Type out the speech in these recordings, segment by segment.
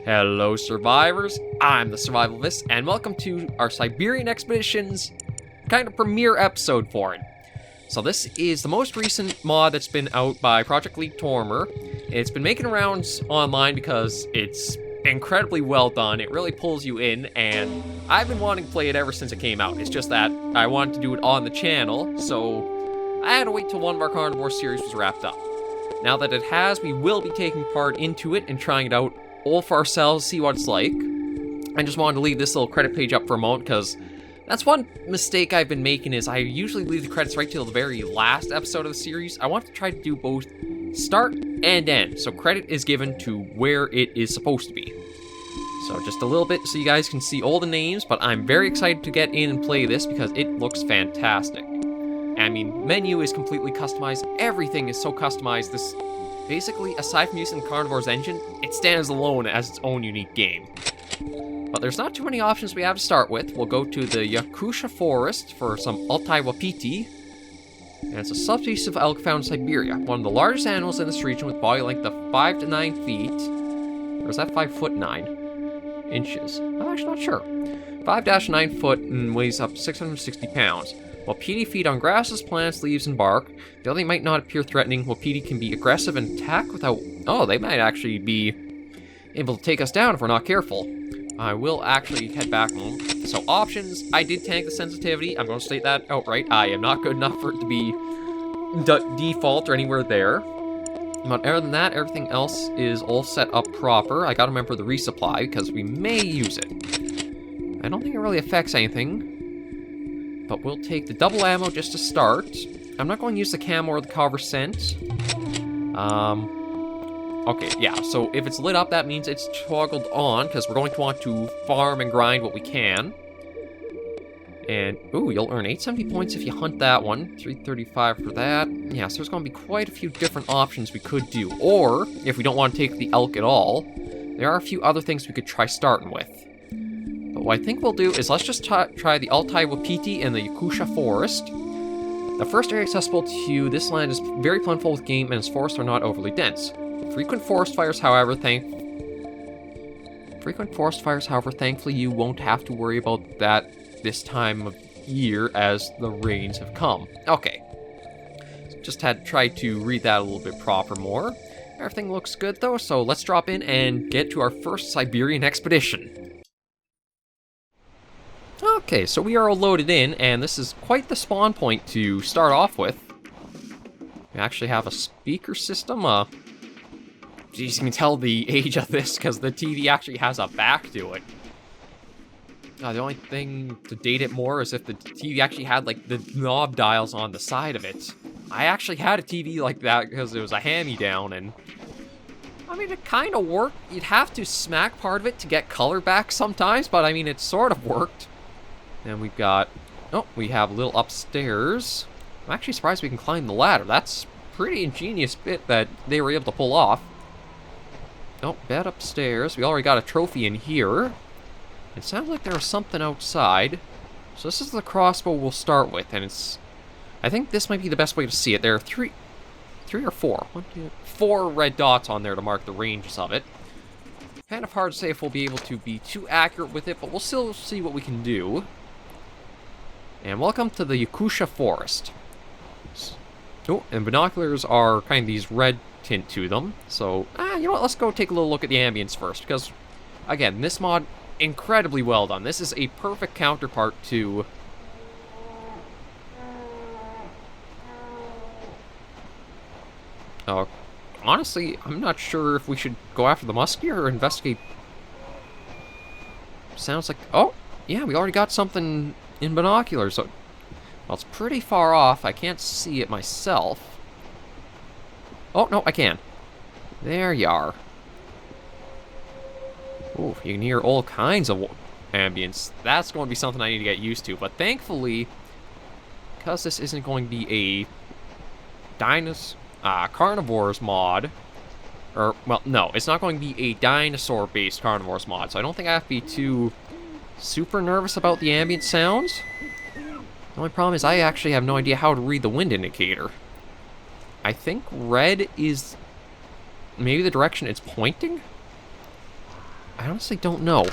Hello survivors, I'm the SurvivalVis, and welcome to our Siberian Expeditions kind of premiere episode for it. So this is the most recent mod that's been out by Project Lead Tormer. It's been making rounds online because it's incredibly well done. It really pulls you in, and I've been wanting to play it ever since it came out. It's just that I wanted to do it on the channel, so I had to wait till one of our Carnivores series was wrapped up. Now that it has, we will be taking part into it and trying it out all for ourselves, see what it's like. I just wanted to leave this little credit page up for a moment because that's one mistake I've been making is I usually leave the credits right till the very last episode of the series. I want to try to do both start and end, so credit is given to where it is supposed to be. So just a little bit so you guys can see all the names, but I'm very excited to get in and play this because it looks fantastic. I mean, menu is completely customized, everything is so customized. This basically, aside from using the Carnivores engine, it stands alone as its own unique game. But there's not too many options we have to start with. We'll go to the Yakuza forest for some Altai Wapiti. And it's a subspecies of elk found in Siberia. One of the largest animals in this region with body length of 5 to 9 feet. Or is that 5 foot 9 inches? I'm actually not sure. 5-9 foot and weighs up 660 pounds. Wapiti feed on grasses, plants, leaves, and bark. Though they might not appear threatening, Wapiti can be aggressive and attack without... Oh, they might actually be able to take us down if we're not careful. I will actually head back home. So options, I did tank the sensitivity. I'm going to state that outright. I am not good enough for it to be default or anywhere there. But other than that, everything else is all set up proper. I got to remember the resupply because we may use it. I don't think it really affects anything. But we'll take the double ammo just to start. I'm not going to use the camo or the cover scent. Okay, yeah, so if it's lit up, that means it's toggled on, because we're going to want to farm and grind what we can. And, ooh, you'll earn 870 points if you hunt that one. 335 for that. Yeah, so there's going to be quite a few different options we could do. Or, if we don't want to take the elk at all, there are a few other things we could try starting with. But what I think we'll do is let's just try the Altai Wapiti and the Yakuza forest. The first area accessible to this land is very plentiful with game and its forests are not overly dense. Frequent forest fires, however, thankfully you won't have to worry about that this time of year as the rains have come. Okay. Just had to try to read that a little bit proper more. Everything looks good though, so let's drop in and get to our first Siberian expedition. Okay, so we are all loaded in, and this is quite the spawn point to start off with. We actually have a speaker system, Geez, you can tell the age of this because the TV actually has a back to it. The only thing to date it more is if the TV actually had, like, the knob dials on the side of it. I actually had a TV like that because it was a hand-me-down, and... I mean, it kind of worked. You'd have to smack part of it to get color back sometimes, but, I mean, it sort of worked. And we've got... Oh, we have a little upstairs. I'm actually surprised we can climb the ladder. That's a pretty ingenious bit that they were able to pull off. Oh, bed upstairs. We already got a trophy in here. It sounds like there was something outside. So this is the crossbow we'll start with, and it's... I think this might be the best way to see it. There are three or four. 4 red dots on there to mark the ranges of it. Kind of hard to say if we'll be able to be too accurate with it, but we'll still see what we can do. And welcome to the Yakuza forest. Oh, and binoculars are kind of these red tint to them. So, you know what, let's go take a little look at the ambience first, because, again, this mod, incredibly well done. This is a perfect counterpart to... honestly, I'm not sure if we should go after the Musk here or investigate... Sounds like... Oh, yeah, we already got something in binoculars. So, well, it's pretty far off. I can't see it myself. Oh, no, I can. There you are. Ooh, you can hear all kinds of ambience. That's going to be something I need to get used to. But thankfully, because this isn't going to be a Carnivores mod, or, well, no, it's not going to be a dinosaur-based Carnivores mod, so I don't think I have to be too super nervous about the ambient sounds. The only problem is I actually have no idea how to read the wind indicator. I think red is maybe the direction it's pointing? I honestly don't know.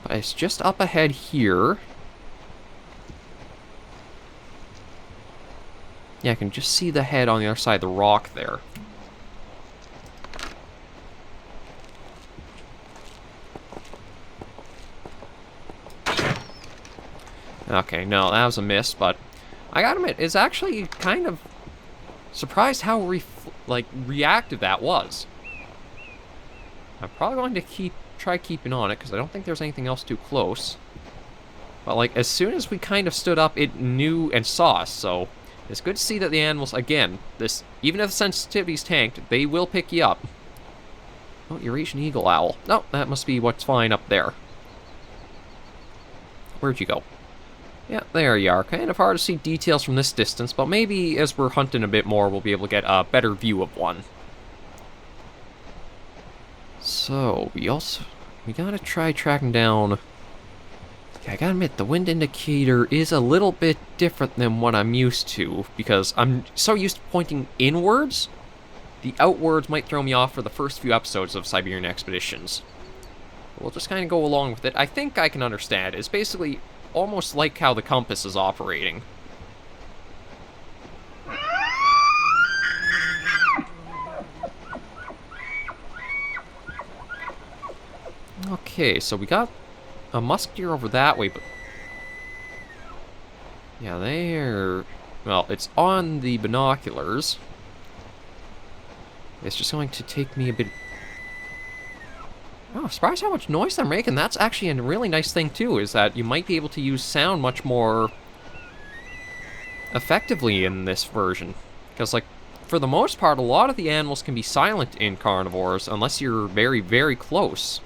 But it's just up ahead here. Yeah, I can just see the head on the other side of the rock there. Okay, no, that was a miss, but I gotta admit, it's actually kind of surprised how reactive that was. I'm probably going to try keeping on it, because I don't think there's anything else too close. But, like, as soon as we kind of stood up, it knew and saw us, so it's good to see that the animals, again, even if the sensitivity's tanked, they will pick you up. Oh, Eurasian eagle owl. No, that must be what's flying up there. Where'd you go? Yeah, there you are. Kind of hard to see details from this distance, but maybe as we're hunting a bit more, we'll be able to get a better view of one. So, we gotta try tracking down... Yeah, I gotta admit, the wind indicator is a little bit different than what I'm used to, because I'm so used to pointing inwards, the outwards might throw me off for the first few episodes of Siberian Expeditions. We'll just kind of go along with it. I think I can understand. It's basically almost like how the compass is operating. Okay, so we got a musk deer over that way, but... Yeah, they're... Well, it's on the binoculars. It's just going to take me a bit... Oh, surprised how much noise they're making. That's actually a really nice thing, too, is that you might be able to use sound much more effectively in this version. Because, like, for the most part, a lot of the animals can be silent in Carnivores, unless you're very, very close.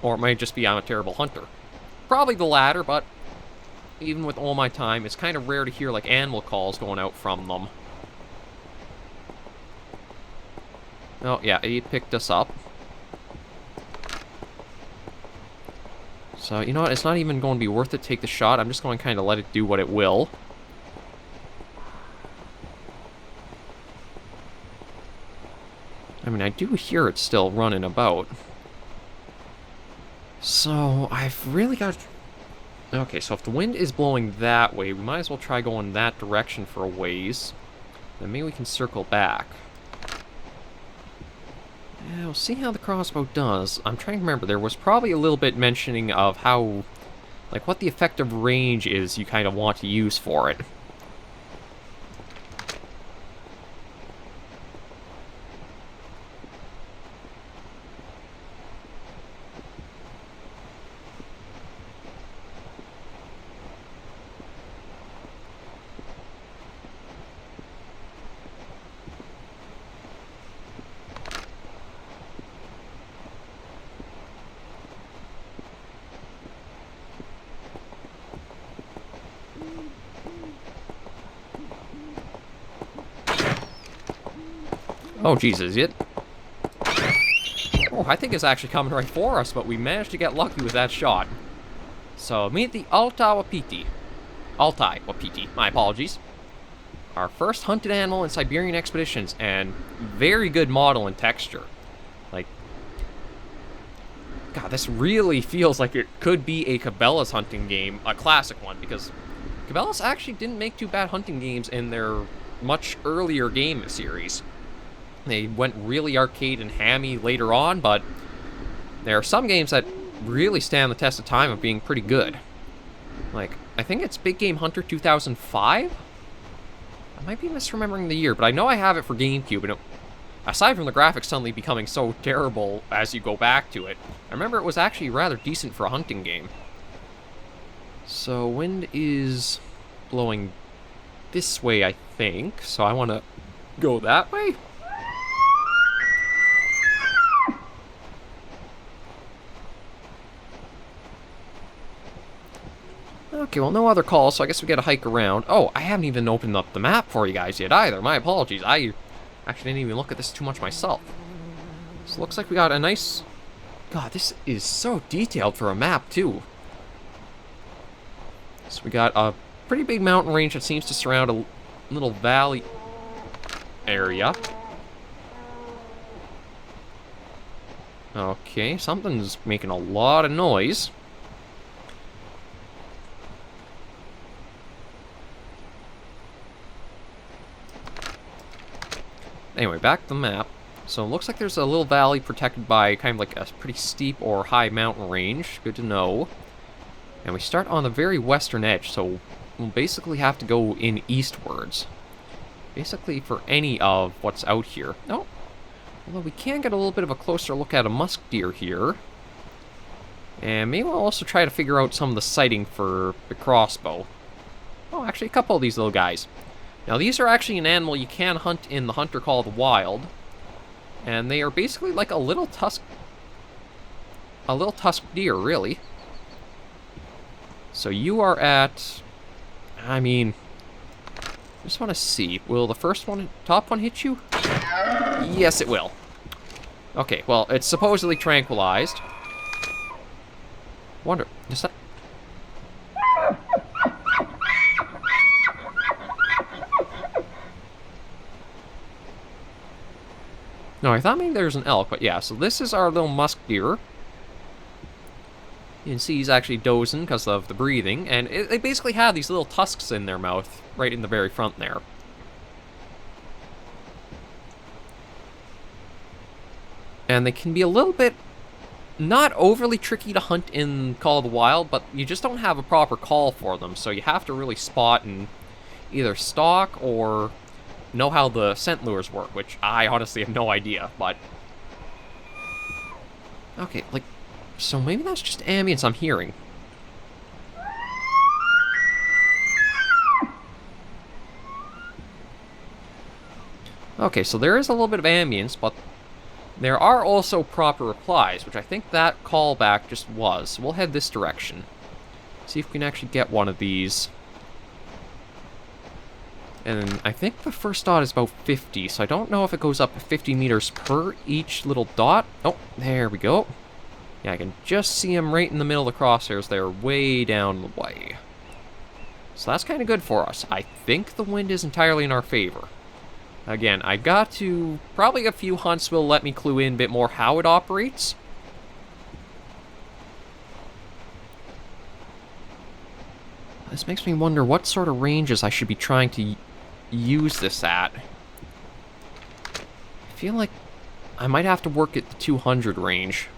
Or it might just be I'm a terrible hunter. Probably the latter, but even with all my time, it's kind of rare to hear, like, animal calls going out from them. Oh, yeah, he picked us up. So, you know what, it's not even going to be worth it to take the shot. I'm just going to kind of let it do what it will. I mean, I do hear it still running about. So, I've really got... Okay, so if the wind is blowing that way, we might as well try going that direction for a ways. Then maybe we can circle back. Yeah, we'll see how the crossbow does. I'm trying to remember, there was probably a little bit mentioning of how... Like, what the effective range is you kind of want to use for it. Oh, Jesus, it... Oh, I think it's actually coming right for us, but we managed to get lucky with that shot. So, meet the Altai Wapiti. Altai Wapiti, my apologies. Our first hunted animal in Siberian Expeditions, and very good model and texture. Like, God, this really feels like it could be a Cabela's hunting game, a classic one, because Cabela's actually didn't make too bad hunting games in their much earlier game series. They went really arcade and hammy later on, but there are some games that really stand the test of time of being pretty good. Like, I think it's Big Game Hunter 2005? I might be misremembering the year, but I know I have it for GameCube, and aside from the graphics suddenly becoming so terrible as you go back to it, I remember it was actually rather decent for a hunting game. So, wind is blowing this way, I think, so I want to go that way? Okay, well, no other calls, so I guess we gotta hike around. Oh, I haven't even opened up the map for you guys yet either. My apologies. I actually didn't even look at this too much myself. So it looks like we got a nice... God, this is so detailed for a map, too. So we got a pretty big mountain range that seems to surround a little valley area. Okay, something's making a lot of noise. Anyway, back to the map. So it looks like there's a little valley protected by kind of like a pretty steep or high mountain range. Good to know. And we start on the very western edge, so we'll basically have to go in eastwards. Basically for any of what's out here. Oh, although we can get a little bit of a closer look at a musk deer here. And maybe we'll also try to figure out some of the sighting for the crossbow. Oh, actually a couple of these little guys. Now these are actually an animal you can hunt in the Hunter Call of the Wild. And they are basically like a little tusk deer, really. So you are at, I mean, I just want to see, will the first one, top one hit you? Yes, it will. Okay, well, it's supposedly tranquilized. Wonder, is that? No, I thought maybe there was an elk, but yeah, so this is our little musk deer. You can see he's actually dozing because of the breathing, and they basically have these little tusks in their mouth, right in the very front there. And they can be a little bit, not overly tricky to hunt in Call of the Wild, but you just don't have a proper call for them, so you have to really spot and either stalk or know how the scent lures work, which I honestly have no idea, but... Okay, like, so maybe that's just ambience I'm hearing. Okay, so there is a little bit of ambience, but there are also proper replies, which I think that callback just was. So we'll head this direction. See if we can actually get one of these. And I think the first dot is about 50, so I don't know if it goes up to 50 meters per each little dot. Oh, there we go. Yeah, I can just see him right in the middle of the crosshairs there, way down the way. So that's kind of good for us. I think the wind is entirely in our favor. Again, I got to... Probably a few hunts will let me clue in a bit more how it operates. This makes me wonder what sort of ranges I should be trying to use this at. I feel like I might have to work at the 200 range.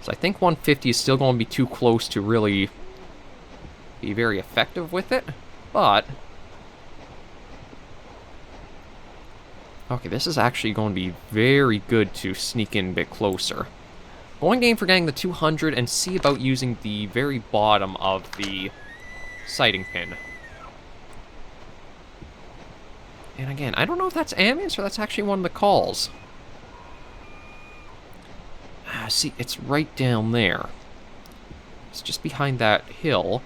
So I think 150 is still going to be too close to really be very effective with it, but... Okay, this is actually going to be very good to sneak in a bit closer. Going to aim for getting the 200 and see about using the very bottom of the sighting pin. And again, I don't know if that's ambience or that's actually one of the calls. See, it's right down there. It's just behind that hill.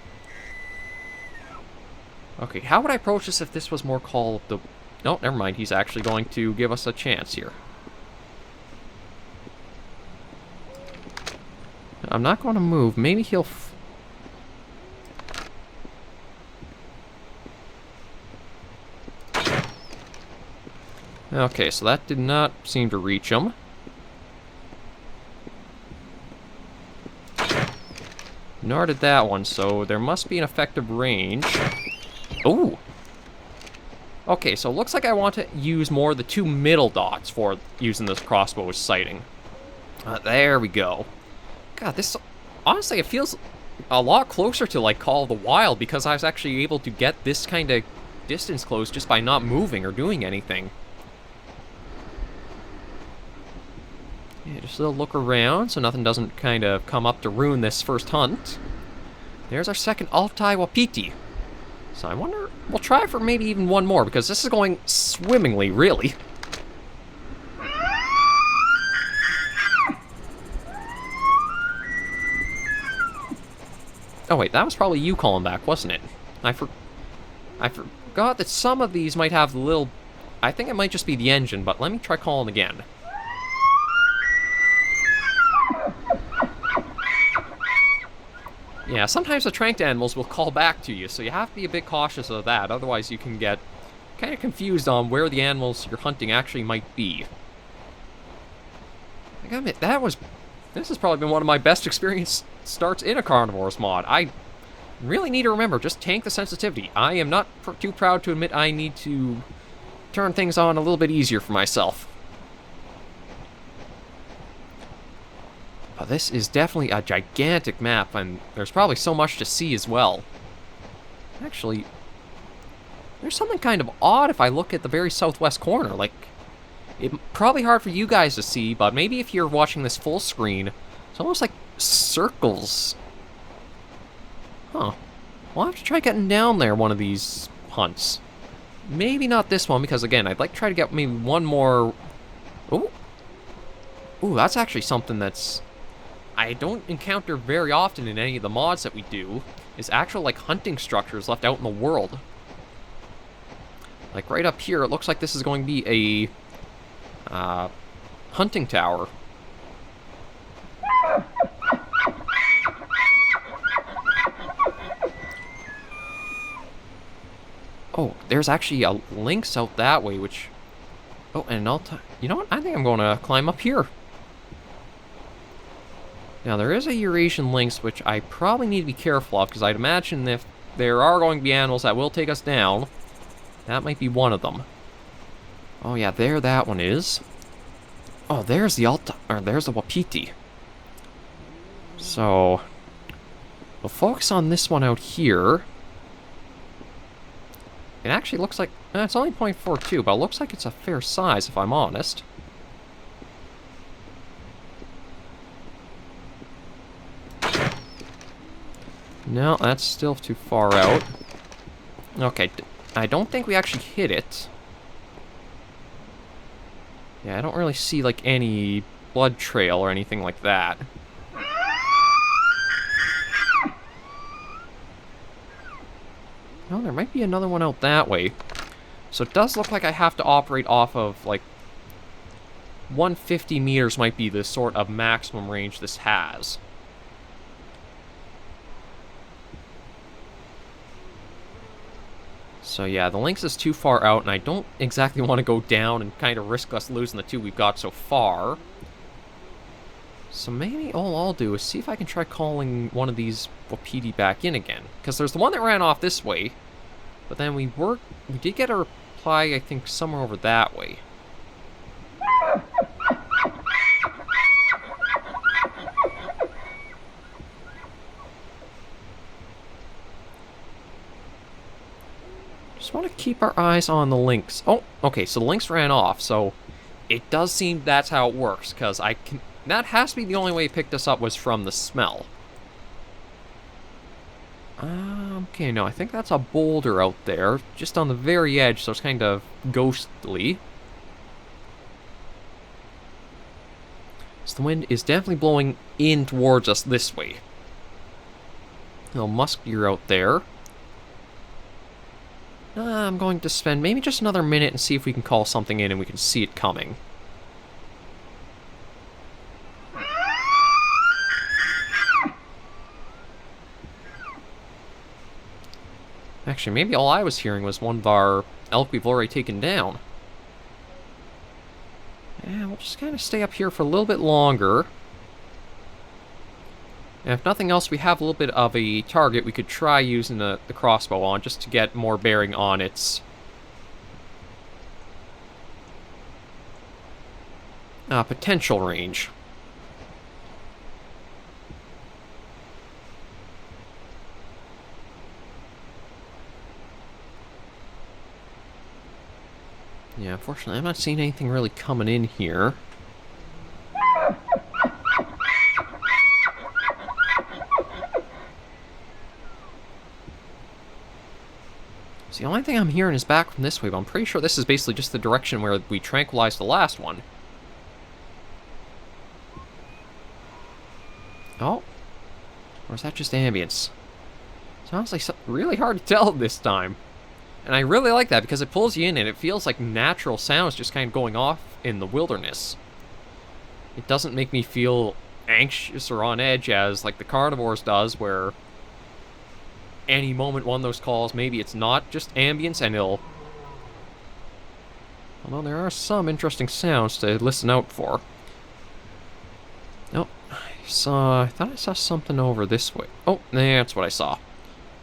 Okay, how would I approach this if this was more call of the... No, never mind. He's actually going to give us a chance here. I'm not going to move. Maybe he'll... Okay, so that did not seem to reach him. Nor did that one, so there must be an effective range. Ooh! Okay, so it looks like I want to use more of the two middle dots for using this crossbow as sighting. There we go. God, this... Honestly, it feels a lot closer to, like, Call of the Wild, because I was actually able to get this kind of distance close just by not moving or doing anything. Yeah, just a little look around so nothing doesn't kind of come up to ruin this first hunt. There's our second Altai Wapiti. So I wonder, we'll try for maybe even one more, because this is going swimmingly, really. Oh wait, that was probably you calling back, wasn't it? I forgot that some of these might have the little... I think it might just be the engine, but let me try calling again. Yeah, sometimes the tranked animals will call back to you, so you have to be a bit cautious of that, otherwise you can get kind of confused on where the animals you're hunting actually might be. I gotta admit, that was This has probably been one of my best experience starts in a Carnivores mod. I really need to remember, just tank the sensitivity. I am not too proud to admit I need to turn things on a little bit easier for myself. But this is definitely a gigantic map, and there's probably so much to see as well. Actually, there's something kind of odd if I look at the very southwest corner. Like, it's probably hard for you guys to see, but maybe if you're watching this full screen, it's almost like circles. Huh. We'll have to try getting down there one of these hunts. Maybe not this one, because again, I'd like to try to get maybe one more... Ooh. Ooh, that's actually something that's... I don't encounter very often in any of the mods that we do, is actual, like, hunting structures left out in the world. Like, right up here, it looks like this is going to be a hunting tower. Oh, there's actually a lynx out that way, which... Oh, and you know what? I think I'm going to climb up here. Now, there is a Eurasian lynx, which I probably need to be careful of, because I'd imagine if there are going to be animals that will take us down, that might be one of them. Oh yeah, there that one is. Oh, there's the there's the Wapiti. So, we'll focus on this one out here. It actually looks like, it's only 0.42, but it looks like it's a fair size, if I'm honest. No, that's still too far out. Okay, I don't think we actually hit it. Yeah, I don't really see, like, any blood trail or anything like that. No, there might be another one out that way. So it does look like I have to operate off of, like, 150 meters might be the sort of maximum range this has. So yeah, the lynx is too far out, and I don't exactly want to go down and kind of risk us losing the two we've got so far. So maybe all I'll do is see if I can try calling one of these Wapiti back in again. Because there's the one that ran off this way, but then we did get a reply, I think, somewhere over that way. Just want to keep our eyes on the lynx. Oh, okay, so the lynx ran off, so it does seem that's how it works, because that has to be the only way it picked us up was from the smell. Okay, no, I think that's a boulder out there, just on the very edge, so it's kind of ghostly. So the wind is definitely blowing in towards us this way. Little Musk deer out there. I'm going to spend maybe just another minute and see if we can call something in and we can see it coming. Actually, maybe all I was hearing was one of our elk we've already taken down. Yeah, we'll just kind of stay up here for a little bit longer. And if nothing else, we have a little bit of a target we could try using the crossbow on, just to get more bearing on its potential range. Yeah, unfortunately, I'm not seeing anything really coming in here. So the only thing I'm hearing is back from this way, but I'm pretty sure this is basically just the direction where we tranquilized the last one. Oh. Or is that just ambience? It's honestly really hard to tell this time. And I really like that because it pulls you in and it feels like natural sounds just kind of going off in the wilderness. It doesn't make me feel anxious or on edge as like the Carnivores does, where any moment one of those calls, maybe it's not just ambience and it'll... Although there are some interesting sounds to listen out for. Oh, So, I thought I saw something over this way. Oh, that's what I saw.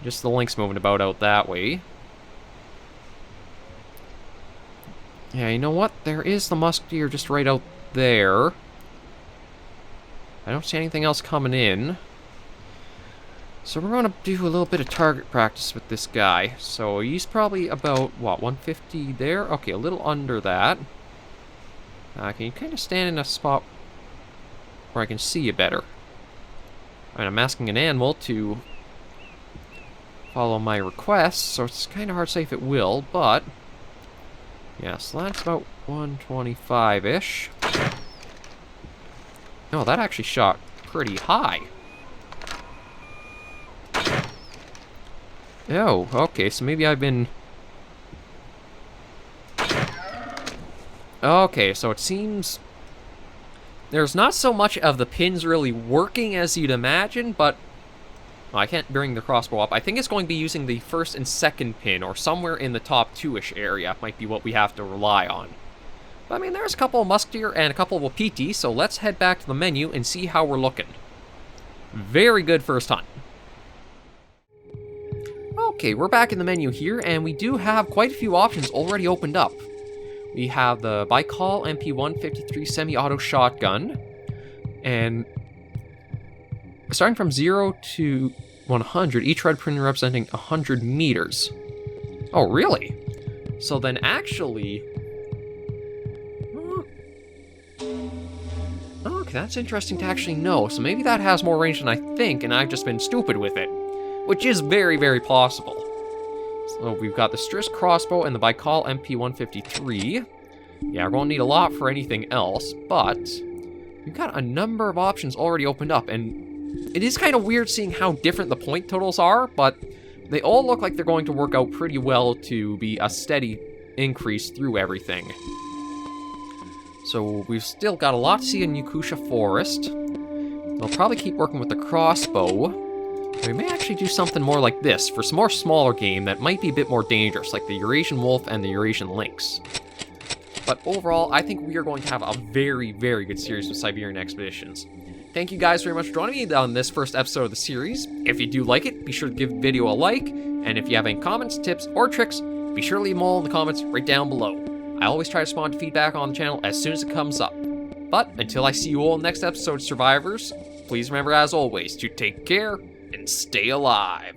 Just the lynx moving about out that way. Yeah, you know what? There is the musk deer just right out there. I don't see anything else coming in. So we're going to do a little bit of target practice with this guy. So he's probably about, what, 150 there? Okay, a little under that. Can you kind of stand in a spot where I can see you better? And I'm asking an animal to follow my request, so it's kind of hard to say if it will, but... yeah, so that's about 125-ish. No, that actually shot pretty high. Oh, okay, so maybe I've been... okay, so it seems... there's not so much of the pins really working as you'd imagine, but... well, I can't bring the crossbow up. I think it's going to be using the first and second pin, or somewhere in the top 2-ish area might be what we have to rely on. But I mean, there's a couple of musk deer and a couple of wapiti, so let's head back to the menu and see how we're looking. Very good first hunt. Okay, we're back in the menu here, and we do have quite a few options already opened up. We have the Baikal MP153 semi-auto shotgun, and starting from 0 to 100, each red pin representing 100 meters. Oh, really? So then actually... okay, that's interesting to actually know. So maybe that has more range than I think, and I've just been stupid with it. Which is very, very possible. So we've got the Striss crossbow and the Baikal MP153. Yeah, we're going to need a lot for anything else, but we've got a number of options already opened up, and it is kind of weird seeing how different the point totals are, but they all look like they're going to work out pretty well to be a steady increase through everything. So we've still got a lot to see in Yakuza Forest. We'll probably keep working with the crossbow. We may actually do something more like this for some more smaller game that might be a bit more dangerous, like the Eurasian wolf and the Eurasian lynx. But overall, I think we are going to have a very, very good series with Siberian Expeditions. Thank you guys very much for joining me on this first episode of the series. If you do like it, be sure to give the video a like, and if you have any comments, tips, or tricks, be sure to leave them all in the comments right down below. I always try to respond to feedback on the channel as soon as it comes up. But until I see you all in the next episode, survivors, please remember as always to take care and stay alive.